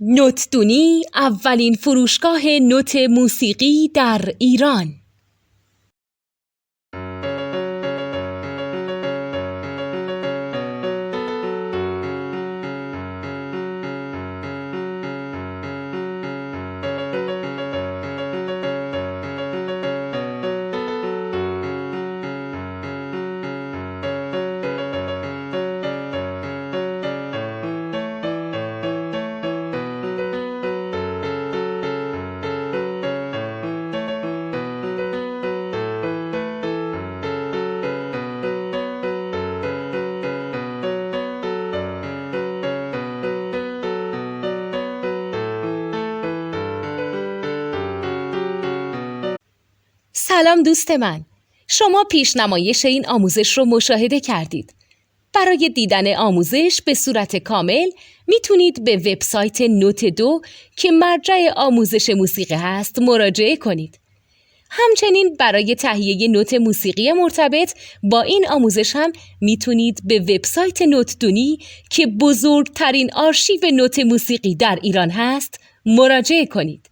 نوتدونی اولین فروشگاه نوت موسیقی در ایران. سلام دوست من، شما پیشنمایش این آموزش رو مشاهده کردید. برای دیدن آموزش به صورت کامل میتونید به وبسایت نوت2 که مرجع آموزش موسیقی هست مراجعه کنید. همچنین برای تهیه نوت موسیقی مرتبط با این آموزش هم میتونید به وبسایت نوتدونی که بزرگترین آرشیو نوت موسیقی در ایران هست مراجعه کنید.